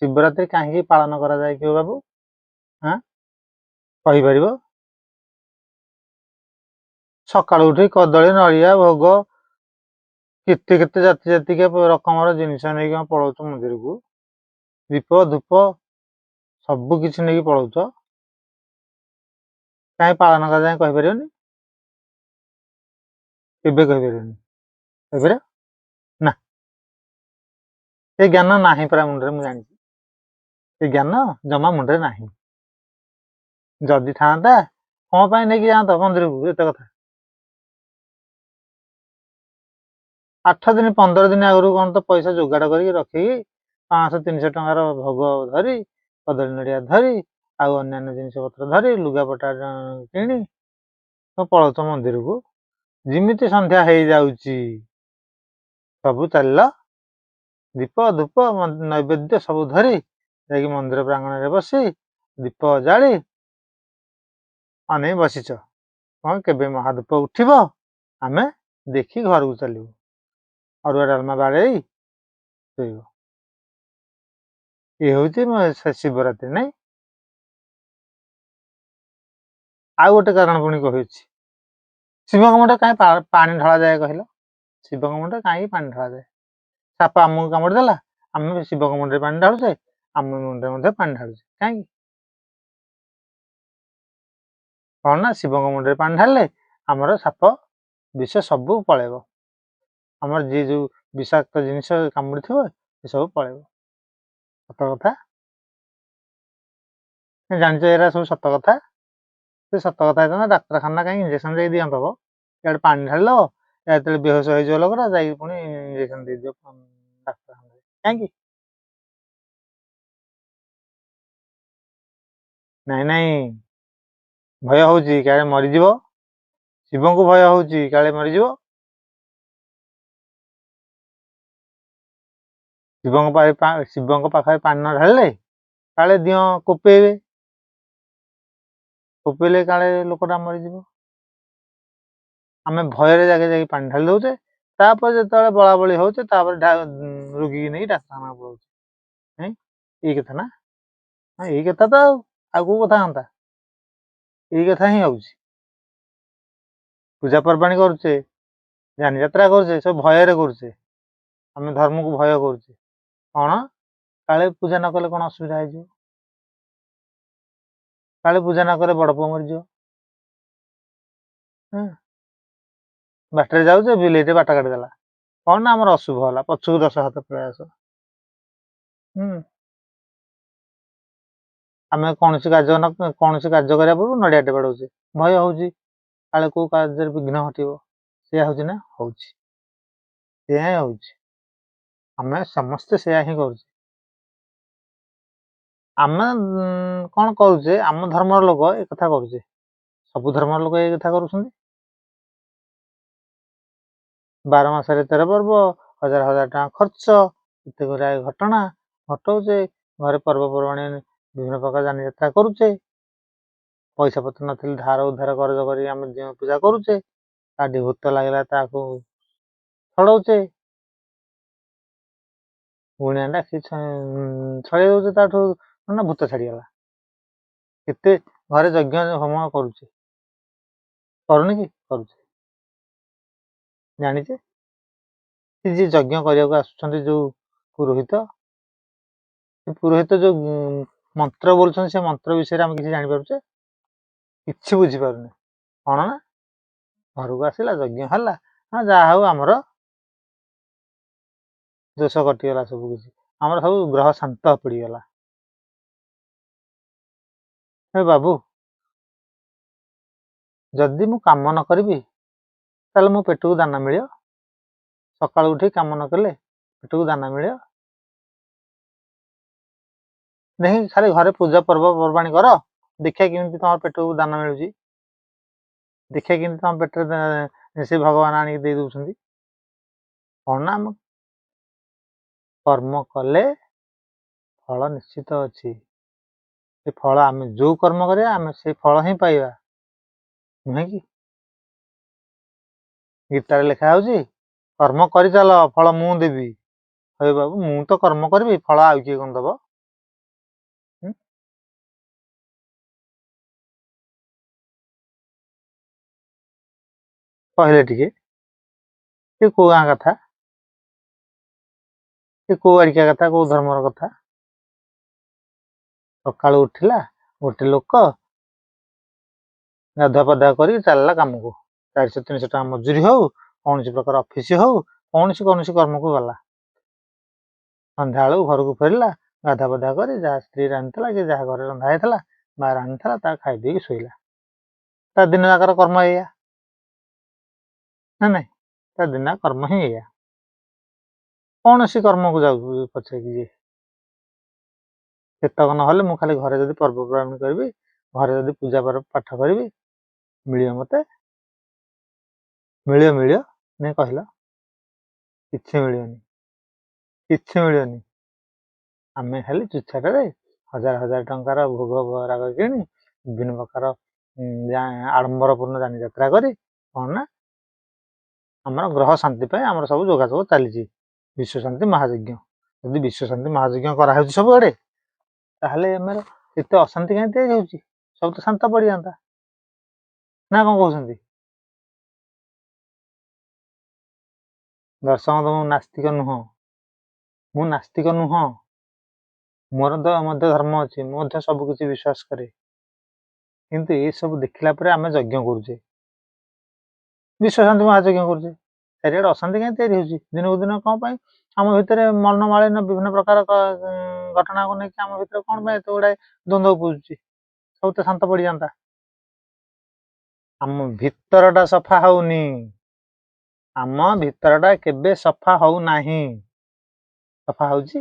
ଶିବରାତ୍ରି କାହିଁକି ପାଳନ କରାଯାଏ କି ବାବୁ? ହଁ କହିପାରିବ? ସକାଳୁ ଉଠି କଦଳୀ ନଡ଼ିଆ ଭୋଗ କେତେ କେତେ ଜାତି ଜାତିକା ରକମର ଜିନିଷ ନେଇକି ଆମେ ପଳାଉଛୁ ମନ୍ଦିରକୁ। ଦୀପ ଧୂପ ସବୁ କିଛି ନେଇକି ପଳାଉଛ। କାହିଁ ପାଳନ କରାଯାଏ କହିପାରିବନି? କେବେ କହିପାରିବନି? କହିପାରିବ ନା? ସେ ଜ୍ଞାନ ନାହିଁ ପରା ମୁଣ୍ଡରେ, ମୁଁ ଜାଣିଛି। ସେ ଜ୍ଞାନ ଜମା ମୁଣ୍ଡରେ ନାହିଁ। ଯଦି ଥାଆନ୍ତା କଣ ପାଇଁ ନେଇକି ଯାଆନ୍ତ ମନ୍ଦିରକୁ? ଏତେ କଥା। 8 ଦିନ 15 ଦିନ ଆଗରୁ କଣ ତ ପଇସା ଯୋଗାଡ଼ କରିକି ରଖିକି 500 300 ଟଙ୍କାର ଭୋଗ ଧରି କଦଳୀ ନଡ଼ିଆ ଧରି ଆଉ ଅନ୍ୟାନ୍ୟ ଜିନିଷ ପତ୍ର ଧରି ଲୁଗାପଟା କିଣି ପଳାଉଛ ମନ୍ଦିରକୁ। ଯେମିତି ସନ୍ଧ୍ୟା ହେଇଯାଉଛି ସବୁ ଚାଲିଲ ଦୀପ ଧୂପ ନୈବେଦ୍ୟ ସବୁ ଧରି ଯାଇକି ମନ୍ଦିର ପ୍ରାଙ୍ଗଣରେ ବସି ଦୀପ ଜାଳି ଅନେଇ ବସିଛ କଣ କେବେ ମହାଦୀପ ଉଠିବ ଆମେ ଦେଖି ଘରକୁ ଚାଲିବୁ। ଅରୁଆ ଡାଲମା ବାଡ଼େଇ ଶୋଇବ। ଇଏ ହଉଛି ଶିବରାତ୍ରି, ନାଇଁ? ଆଉ ଗୋଟେ କାରଣ ପୁଣି କହୁଛି। ଶିବଙ୍କ ମୁଣ୍ଡରେ କାହିଁ ପାଣି ଢଳାଯାଏ କହିଲ? ଶିବଙ୍କ ମୁଣ୍ଡରେ କାହିଁକି ପାଣି ଢଳାଯାଏ? ସାପ ଆମକୁ କାମୁଡ଼ି ଦେଲା, ଆମେ ଶିବଙ୍କ ମୁଣ୍ଡରେ ପାଣି ଢାଳୁଛେ, ଆମ ମୁଣ୍ଡରେ ମଧ୍ୟ ପାଣି ଢାଳୁଛେ। କାହିଁକି? କଣ ନା ଶିବଙ୍କ ମୁଣ୍ଡରେ ପାଣି ଢାଳିଲେ ଆମର ସାପ ବିଷ ସବୁ ପଳେଇବ। ଆମର ଯିଏ ଯୋଉ ବିଷାକ୍ତ ଜିନିଷ କାମୁଡ଼ିଥିବ ସେ ସବୁ ପଳେଇବ। ସତ କଥା। ଜାଣିଛ ଏରା ସବୁ ସତ କଥା? ସେ ସତ କଥା ହେଇଥାନ୍ତା ଡାକ୍ତରଖାନା କାହିଁକି ଇଞ୍ଜେକ୍ସନ ଦେଇ ଦିଅନ୍ତ? ଇଆଡ଼େ ପାଣି ଢାଳିଲ, ଯେତେବେଳେ ବେହୋସ ହେଇଯିବ ଲୋକଟା ଯାଇକି ପୁଣି ଇଞ୍ଜେକ୍ସନ ଦେଇଦିଅ ଡାକ୍ତରଖାନାରେ। କାହିଁକି? ନାଇଁ ନାଇଁ, ଭୟ ହଉଛି କାଳେ ମରିଯିବ। ଶିବଙ୍କୁ ଭୟ ହଉଛି କାଳେ ମରିଯିବ। ଶିବଙ୍କ ପାଖରେ ପାଣି ନ ଢାଳିଲେ କାଳେ ଦିଅ କୋପେଇବେ, କୋପେଇଲେ କାଳେ ଲୋକଟା ମରିଯିବ। ଆମେ ଭୟରେ ଯାଇକି ପାଣି ଢାଳି ଦଉଛେ, ତାପରେ ଯେତେବେଳେ ବଳାବଳି ହଉଛି ତାପରେ ରୋଗୀକି ନେଇକି ଡାକ୍ତରଖାନା ପଳାଉଛେ। ଏଇ କଥା ନା? ଏଇ କଥା ତ ଆଉ କୋଉ କଥା ହନ୍ତା? ଏଇ କଥା ହିଁ ହଉଛି। ପୂଜା ପର୍ବାଣୀ କରୁଛେ, ଯାନିଯାତ୍ରା କରୁଛେ, ସବୁ ଭୟରେ କରୁଛେ। ଆମେ ଧର୍ମକୁ ଭୟ କରୁଛେ। କଣ କାଳେ ପୂଜା ନ କଲେ କଣ ଅସୁବିଧା ହେଇଯିବ? କାଳେ ପୂଜା ନ କଲେ ବଡ ପୁଅ ମରିଯିବ। ବାଟରେ ଯାଉଛେ ବିଲେଇଟେ ବାଟ କାଟିଦେଲା, କଣ ନା ଆମର ଅଶୁଭ ହେଲା, ପଛକୁ 10 ହାତ ପ୍ରୟାସ। ଆମେ କୌଣସି କାର୍ଯ୍ୟ କରିବା ପୂର୍ବରୁ ନଡ଼ିଆଟେ ବାଡ଼ଉଛେ, ଭୟ ହଉଛି କାଳେ କୋଉ କାର୍ଯ୍ୟରେ ବିଘ୍ନ ଘଟିବ। ସେଇଆ ହଉଛି ନା? ହଉଛି, ସେଇଆ ହିଁ ହଉଛି। ଆମେ ସମସ୍ତେ ସେଇଆ ହିଁ କରୁଛେ। ଆମେ କଣ କରୁଛେ? ଆମ ଧର୍ମର ଲୋକ ଏ କଥା କରୁଛେ, ସବୁ ଧର୍ମର ଲୋକ ଏ କଥା କରୁଛନ୍ତି। 12 ମାସରେ 13 ପର୍ବ, 1000 ଟଙ୍କା ଖର୍ଚ୍ଚ, ଏତେ ଗୁଡ଼ାଏ ଘଟଣା ଘଟଉଛେ। ଘରେ ପର୍ବପର୍ବାଣି ବିଭିନ୍ନ ପ୍ରକାର ଯାନିଯାତ୍ରା କରୁଛେ। ପଇସା ପତ୍ର ନଥିଲେ ଧାର ଉଧାର କରଜ କରି ଆମେ ପୂଜା କରୁଛେ। କାଠି ଭୂତ ଲାଗିଲା ତାକୁ ଛଡଉଛେ। ଗୁଣିଆ ଡାକି ଛଡେଇ ଦଉଛେ, ତାଠୁ ନା ଭୂତ ଛାଡିଗଲା। କେତେ ଘରେ ଯଜ୍ଞ ହୋମ କରୁଛେ, କରୁନି କି? କରୁଛେ। ଜାଣିଛେ ସେ ଯିଏ ଯଜ୍ଞ କରିବାକୁ ଆସୁଛନ୍ତି ଯୋଉ ପୁରୋହିତ, ସେ ପୁରୋହିତ ଯୋଉ ମନ୍ତ୍ର ବୋଲୁଛନ୍ତି, ସେ ମନ୍ତ୍ର ବିଷୟରେ ଆମେ କିଛି ଜାଣିପାରୁଛେ? କିଛି ବୁଝିପାରୁନି। କଣ ନା ଘରକୁ ଆସିଲା, ଯଜ୍ଞ ହେଲା, ଯାହା ହଉ ଆମର ଦୋଷ କଟିଗଲା, ସବୁ କିଛି ଆମର ସବୁ ଗ୍ରହ ଶାନ୍ତ ପଡିଗଲା। ହେ ବାବୁ, ଯଦି ମୁଁ କାମ ନ କରିବି ତାହେଲେ ମୋ ପେଟକୁ ଦାନା ମିଳିବ? ସକାଳୁ ଉଠି କାମ ନ କଲେ ପେଟକୁ ଦାନା ମିଳିବ? ଦେଖି ଖାଲି ଘରେ ପୂଜା ପର୍ବପର୍ବାଣି କର, ଦେଖିବା କେମିତି ତମର ପେଟକୁ ଦାନା ମିଳୁଛି। ଦେଖିବା କେମିତି ତମ ପେଟରେ ସେ ଭଗବାନ ଆଣିକି ଦେଇ ଦଉଛନ୍ତି। କଣ ନା ଆମ କର୍ମ କଲେ ଫଳ ନିଶ୍ଚିତ ଅଛି। ସେ ଫଳ ଆମେ ଯୋଉ କର୍ମ କରିବା ଆମେ ସେଇ ଫଳ ହିଁ ପାଇବା, ନୁହେଁ କି? ଗୀତାରେ ଲେଖା ହଉଛି, କର୍ମ କରିଚାଲ ଫଳ ମୁଁ ଦେବି। ହେ ବାବୁ, ମୁଁ ତ କର୍ମ କରିବି, ଫଳ ଆଉ କିଏ କଣ ଦବ? କହିଲେ ଟିକେ କୋଉ ଗାଁ କଥା, କୋଉ ଆଡିକା କଥା, କୋଉ ଧର୍ମର କଥା? ସକାଳୁ ଉଠିଲା ଗୋଟେ ଲୋକ ଗାଧୁଆ ପାଧୁଆ କରିକି ଚାଲିଲା କାମକୁ, 400-300 ଟଙ୍କା ମଜୁରୀ ହଉ, କୌଣସି ପ୍ରକାର ଅଫିସ ହଉ, କୌଣସି କର୍ମକୁ ଗଲା। ସନ୍ଧ୍ୟା ବେଳକୁ ଘରକୁ ଫେରିଲା, ଗାଧୁଆ ପାଧୁଆ କରି ଯାହା ସ୍ତ୍ରୀ ରାନ୍ଧିଥିଲା କି ଯାହା ଘରେ ରନ୍ଧା ହେଇଥିଲା ମା ରାନ୍ଧିଥିଲା ତା ଖାଇ ଦେଇକି ଶୋଇଲା। ତା ଦିନ ଯାକର କର୍ମ ଏଇଆ ନା ନାଇଁ? ତା ଦିନ କର୍ମ ହିଁ ଏଇଆ। କୌଣସି କର୍ମକୁ ଯାଉ ପଛେ କି ସେତକ ନହେଲେ ମୁଁ ଖାଲି ଘରେ ଯଦି ପର୍ବପର୍ବାଣି କରିବି, ଘରେ ଯଦି ପୂଜା ପାଠ କରିବି, ମତେ ମିଳିବ ନାଇଁ କହିଲ? କିଛି ମିଳିବନି। ଆମେ ଖାଲି ତୁଚ୍ଛାଟାରେ 1000 ଟଙ୍କାର ଭୋଗ ରାଗ କିଣି ବିଭିନ୍ନ ପ୍ରକାର ଆଡମ୍ବରପୂର୍ଣ୍ଣ ଯାନିଯାତ୍ରା କରି କଣ ନା ଆମର ଗ୍ରହ ଶାନ୍ତି ପାଇଁ ଆମର ସବୁ ଯୋଗାଯୋଗ ଚାଲିଛି। ବିଶ୍ୱ ଶାନ୍ତି ମହାଯଜ୍ଞ। ଯଦି ବିଶ୍ୱ ଶାନ୍ତି ମହାଯଜ୍ଞ କରାହେଉଛି ସବୁଆଡେ, ତାହେଲେ ଆମର ଏତେ ଅଶାନ୍ତି କାହିଁ ତିଆରି ହଉଛି? ସବୁ ତ ଶାନ୍ତ ପଡିଯାନ୍ତା ନା କଣ କହୁଛନ୍ତି? ଦର୍ଶକ, ମୁଁ ନାସ୍ତିକ ନୁହଁ। ମୋର ତ ମଧ୍ୟ ଧର୍ମ ଅଛି, ମୁଁ ମଧ୍ୟ ସବୁ କିଛି ବିଶ୍ୱାସ କରେ। କିନ୍ତୁ ଏ ସବୁ ଦେଖିଲା ପରେ ଆମେ ଯଜ୍ଞ କରୁଛେ, ବିଶ୍ୱ ଶାନ୍ତି ମହାଯଜ୍ଞ କରୁଛେ, ଚାରିଆଡେ ଅଶାନ୍ତି କାହିଁ ତିଆରି ହଉଛି? ଦିନକୁ ଦିନ କଣ ପାଇଁ ଆମ ଭିତରେ ମନମାଳିନ୍ୟ ବିଭିନ୍ନ ପ୍ରକାର ଘଟଣାକୁ ନେଇକି ଆମ ଭିତରେ କଣ ପାଇଁ ଏତେ ଗୁଡାଏ ଦ୍ୱନ୍ଦ୍ୱ ଉପୁଜୁଛି? ସବୁ ତ ଶାନ୍ତ ପଡିଯାନ୍ତା। ଆମ ଭିତରଟା ସଫା ହଉନି। ଆମ ଭିତରଟା କେବେ ସଫା ହଉନାହିଁ। ସଫା ହଉଛି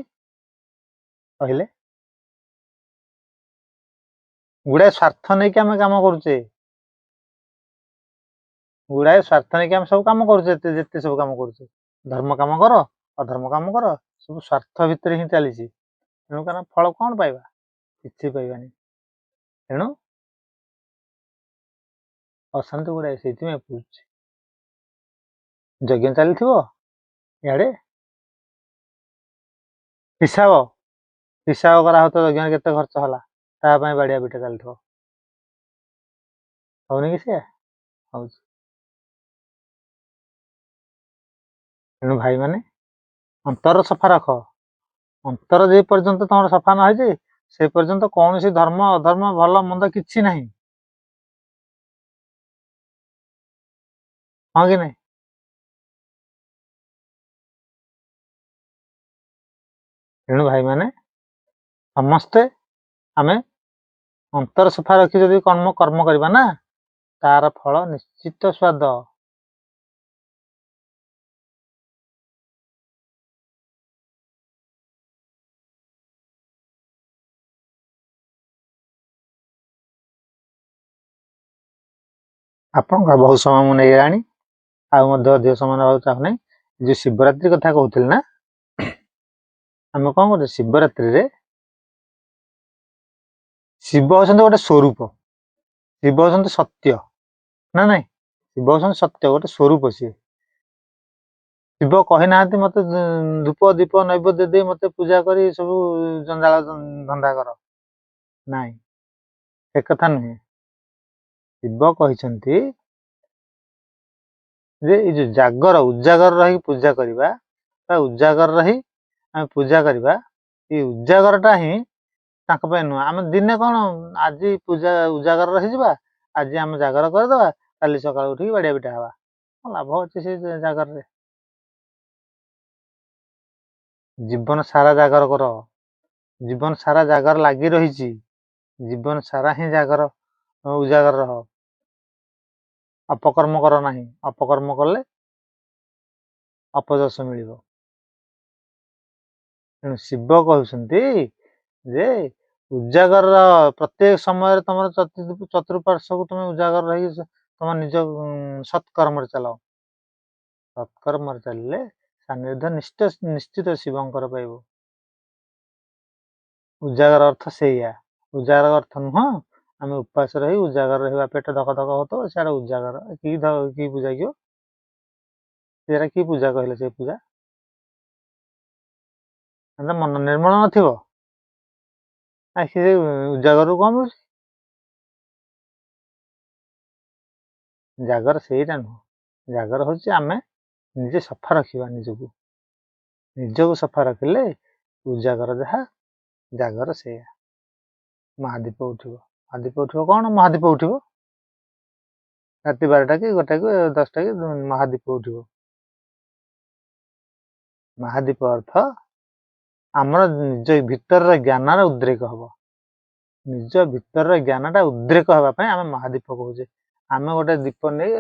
କହିଲେ? ଗୁଡାଏ ସ୍ୱାର୍ଥ ନେଇକି ଆମେ କାମ କରୁଛେ। ଗୁଡାଏ ସ୍ୱାର୍ଥ ନେଇକି ଆମେ ସବୁ କାମ କରୁଛେ, ଯେତେ ସବୁ କାମ କରୁଛେ। ଧର୍ମ କାମ କର, ଅଧର୍ମ କାମ କର, ସବୁ ସ୍ୱାର୍ଥ ଭିତରେ ହିଁ ଚାଲିଛି। ତେଣୁ କାରଣ ଫଳ କଣ ପାଇବା? କିଛି ପାଇବାନି। ତେଣୁ ଅଶାନ୍ତି ଗୁଡାଏ ସେଇଥିପାଇଁ ଉପୁଜୁଛି। ଯଜ୍ଞ ଚାଲିଥିବ, ଇଆଡେ ହିସାବ କରାହଉଥିବ ଯଜ୍ଞରେ କେତେ ଖର୍ଚ୍ଚ ହେଲା, ତା ପାଇଁ ବାଡିଆ ପିଟା ଚାଲିଥିବ। ହଉନି କି ସେଇଆ? ହଉଛି। ତେଣୁ ଭାଇମାନେ ଅନ୍ତର ସଫା ରଖ। ଅନ୍ତର ଯେ ପର୍ଯ୍ୟନ୍ତ ତମର ସଫା ନ ହେଇଛି, ସେ ପର୍ଯ୍ୟନ୍ତ କୌଣସି ଧର୍ମ ଅଧର୍ମ ଭଲ ମନ୍ଦ କିଛି ନାହିଁ। ହଁ କି ନାଇଁ? ତେଣୁ ଭାଇମାନେ ସମସ୍ତେ ଆମେ ଅନ୍ତର ସଫା ରଖି ଯଦି କର୍ମ କରିବା ନା, ତାର ଫଳ ନିଶ୍ଚିତ ସ୍ୱାଦ। ଆପଣଙ୍କ ବହୁତ ସମୟ ମୁଁ ନେଇଗଲାଣି, ଆଉ ମଧ୍ୟ ଅଧିକ ସମୟ ନେବାକୁ ଚାହୁଁନାହିଁ। ଯୋଉ ଶିବରାତ୍ରି କଥା କହୁଥିଲି ନା, ଆମେ କଣ କରୁଛେ ଶିବରାତ୍ରିରେ? ଶିବ ହଉଛନ୍ତି ଗୋଟେ ସ୍ୱରୂପ, ଶିବ ହଉଛନ୍ତି ସତ୍ୟ ନା ନାଇଁ? ଶିବ ହଉଛନ୍ତି ସତ୍ୟ, ଗୋଟେ ସ୍ୱରୂପ ସିଏ। ଶିବ କହିନାହାନ୍ତି ମତେ ଧୂପ ଦୀପ ନୈବେଦ୍ୟ ଦେଇ ମତେ ପୂଜା କରି ସବୁ ଜଞ୍ଜାଳ ଧନ୍ଦା କର, ନାଇଁ, ସେ କଥା ନୁହେଁ। ଶିବ କହିଛନ୍ତି ଯେ ଏଇ ଯୋଉ ଜାଗର ଉଜାଗର ରହିକି ପୂଜା କରିବା, ବା ଉଜାଗର ରହି ଆମେ ପୂଜା କରିବା, ଏଇ ଉଜାଗରଟା ହିଁ ତାଙ୍କ ପାଇଁ ନୁହଁ। ଆମେ ଦିନେ କଣ ଆଜି ଉଜାଗର ରହିଯିବା, ଆଜି ଆମେ ଜାଗର କରିଦବା, କାଲି ସକାଳୁ ଉଠିକି ବାଡିଆ ପିଟା ହବା, କଣ ଲାଭ ଅଛି ସେ ଜାଗରରେ? ଜୀବନ ସାରା ଜାଗର କର, ଜୀବନ ସାରା ଜାଗର ଲାଗି ରହିଛି, ଜୀବନ ସାରା ହିଁ ଉଜାଗର ରହ। ଅପକର୍ମ କର ନାହିଁ, ଅପକର୍ମ କଲେ ଅପଯଶ ମିଳିବ। ତେଣୁ ଶିବ କହୁଛନ୍ତି ଯେ ଉଜାଗର ପ୍ରତ୍ୟେକ ସମୟରେ ତମର ଚତୁଃପାର୍ଶ୍ୱକୁ ତମେ ଉଜାଗର ରହିକି ତମ ନିଜ ସତ୍କର୍ମରେ ଚାଲ। ସତ୍କର୍ମରେ ଚାଲିଲେ ସାନ୍ନିଧ୍ୟ ନିଶ୍ଚିତ ଶିବଙ୍କର ପାଇବ। ଉଜାଗର ଅର୍ଥ ସେଇଆ। ଉଜାଗର ଅର୍ଥ ନୁହଁ ଆମେ ଉପାସ ରହି ଉଜାଗର ରହିବା, ପେଟ ଧକ ଧକ ହଉଥିବ ସିଆଡେ ଉଜାଗର, କି ପୂଜା କିଓ? ସେଟା କି ପୂଜା କହିଲେ? ସେ ପୂଜା ମନ ନିର୍ମଳ ନଥିବ, ସେ ଉଜାଗରରୁ କଣ ମିଳୁଛି? ଜାଗର ସେଇଟା ନୁହଁ। ଜାଗର ହେଉଛି ଆମେ ନିଜେ ସଫା ରଖିବା ନିଜକୁ ସଫା ରଖିଲେ ଉଜାଗର ଯାହା ଜାଗର ସେଇଆ। ମହାଦୀପ ଉଠିବ କ'ଣ? ମହାଦୀପ ଉଠିବ ରାତି 12ଟା କି 1ଟା କି 10ଟା କି ମହାଦୀପ ଉଠିବ। ମହାଦୀପ ଅର୍ଥ ଆମର ନିଜ ଭିତରର ଜ୍ଞାନର ଉଦ୍ରେକ ହବ। ନିଜ ଭିତରର ଜ୍ଞାନଟା ଉଦ୍ରେକ ହେବା ପାଇଁ ଆମେ ମହାଦୀପ କହୁଛେ। ଆମେ ଗୋଟେ ଦୀପ ନେଇ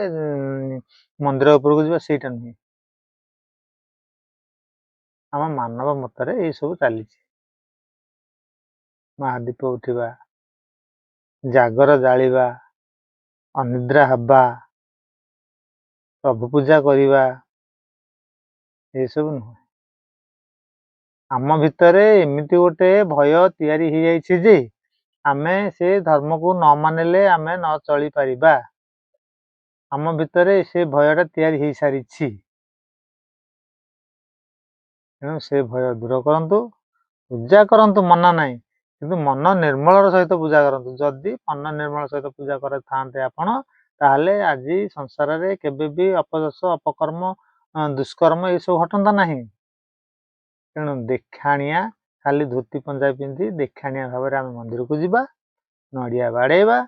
ମନ୍ଦିର ଉପରକୁ ଯିବା, ସେଇଟା ନୁହେଁ। ଆମ ମାନବ ମତରେ ଏଇ ସବୁ ଚାଲିଛି। ମହାଦୀପ ଉଠିବା, ଜାଗର ଜାଳିବା, ଅନିଦ୍ରା ହେବା, ପ୍ରଭୁ ପୂଜା କରିବା, ଏସବୁ ନୁହେଁ। ଆମ ଭିତରେ ଏମିତି ଗୋଟେ ଭୟ ତିଆରି ହେଇଯାଇଛି ଯେ ଆମେ ସେ ଧର୍ମକୁ ନ ମାନିଲେ ଆମେ ନ ଚଳିପାରିବା। ଆମ ଭିତରେ ସେ ଭୟଟା ତିଆରି ହେଇସାରିଛି। ତେଣୁ ସେ ଭୟ ଦୂର କରନ୍ତୁ, ପୂଜା କରନ୍ତୁ, ମନା ନାହିଁ, କିନ୍ତୁ ମନ ନିର୍ମଳର ସହିତ ପୂଜା କରନ୍ତୁ। ଯଦି ମନ ନିର୍ମଳ ସହିତ ପୂଜା କରିଥାନ୍ତେ ଆପଣ, ତାହେଲେ ଆଜି ସଂସାରରେ କେବେ ବି ଅପଯଶ, ଅପକର୍ମ, ଦୁଷ୍କର୍ମ ଏସବୁ ଘଟନ୍ତା ନାହିଁ। ତେଣୁ ଦେଖାଣିଆ, ଖାଲି ଧୋତି ପଞ୍ଜାବୀ ପିନ୍ଧି ଦେଖାଣିଆ ଭାବରେ ଆମେ ମନ୍ଦିରକୁ ଯିବା, ନଡ଼ିଆ ବାଡ଼େଇବା,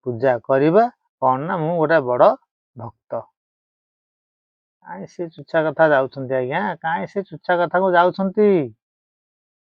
ପୂଜା କରିବା। କ'ଣ ନା ମୁଁ ଗୋଟେ ବଡ଼ ଭକ୍ତ। କାହିଁ ସେ ଚୁଚ୍ଛା କଥା ଯାଉଛନ୍ତି ଆଜ୍ଞା? କାହିଁ ସେ ଚୁଚ୍ଛା କଥାକୁ ଯାଉଛନ୍ତି?